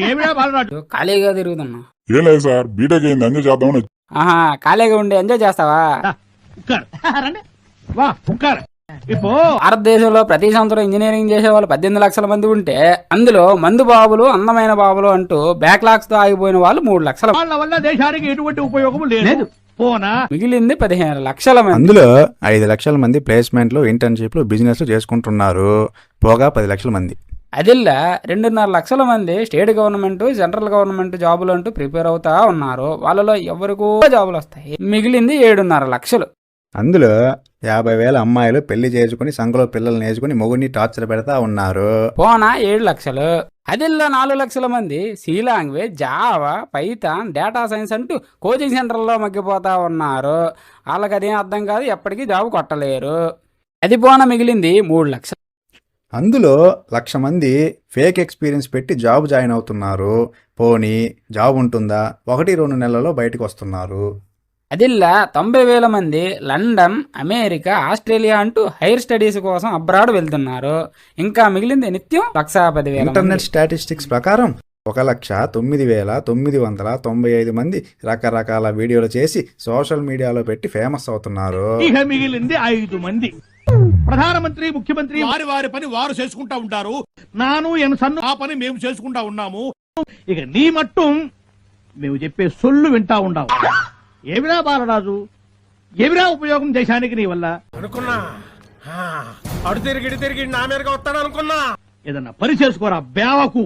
ఏమిరా బాలరాజు? ఖాళీగా తిరుగుతున్నా. ఏం లేదు సార్, బీటెక్ అయింది, ఎంజాయ్ చేద్దామని. ఆహా, ఖాళీగా ఉండి ఎంజాయ్ చేస్తావా? భారతదేశంలో ప్రతి సంవత్సరం ఇంజనీరింగ్ చేసే వాళ్ళు 18 లక్షల మంది ఉంటే అందులో మందు బాబులు, అందమైన బాబులు అంటూ బ్యాక్లాగ్స్ తో ఆగిపోయిన వాళ్ళు 3 లక్షల. వాళ్ళ వల్ల దేశానికి ఎటువంటి ఉపయోగం లేదు. మిగిలింది 15 లక్షల మంది. అందులో 5 లక్షల మంది ప్లేస్మెంట్లు, ఇంటర్న్షిప్లు, బిజినెస్లు చేసుకుంటున్నారు. పోగా 10 లక్షల మంది. అదిల్లా 2.5 లక్షల మంది స్టేట్ గవర్నమెంట్, సెంట్రల్ గవర్నమెంట్ జాబులు అంటూ ప్రిపేర్ అవుతా ఉన్నారు. వాళ్ళలో ఎవరికో జాబులు వస్తాయి. మిగిలింది 7.5 లక్షలు. అందులో 50,000 అమ్మాయిలు పెళ్లి చేసుకుని సంఘలో పిల్లలు నేర్చుకుని మొగుడిని టార్చర్ పెడతా ఉన్నారు. పోనా 7 లక్షలు. అదిల్లా 4 లక్షల మంది C language, Java, Python, data science అంటూ కోచింగ్ సెంటర్లో మగ్గిపోతా ఉన్నారు. వాళ్ళకి అదేం అర్థం కాదు, ఎప్పటికీ జాబ్ కొట్టలేరు. అది పోనా మిగిలింది 3 లక్షలు. అందులో 1,00,000 మంది ఫేక్ ఎక్స్పీరియన్స్ పెట్టి జాబ్ జాయిన్ అవుతున్నారు. పోనీ జాబ్ ఉంటుందా? 1-2 నెలల్లో బయటకు వస్తున్నారు. అదిల్లా 90,000 మంది లండన్, అమెరికా, ఆస్ట్రేలియా అంటూ హైయర్ స్టడీస్ కోసం అబ్రాడ్ వెళ్తున్నారు. ఇంకా మిగిలింది నిత్యం 1,10,000. ఇంటర్నెట్ స్టాటిస్టిక్స్ ప్రకారం 1,09,995 మంది రకరకాల వీడియోలు చేసి సోషల్ మీడియాలో పెట్టి ఫేమస్ అవుతున్నారు. ఇక మిగిలింది 5 మంది. ప్రధానమంత్రి, ముఖ్యమంత్రి వారి వారి పని వారు చేసుకుంటా ఉంటారు. నాను ఎన్సన్ను ఆ పని మేము చేసుకుంటా ఉన్నాము. ఇక నీ మట్టు మేము చెప్పే సొల్లు వింటా ఉండావు. ఏమిరా బాలరాజు, ఏమిరా ఉపయోగం దేశానికి నీ వల్ల? అనుకున్నా అడు తిరిగి నా మీదగా వస్తాడు అనుకున్నా. ఏదన్నా పని చేసుకోరా బేవకు.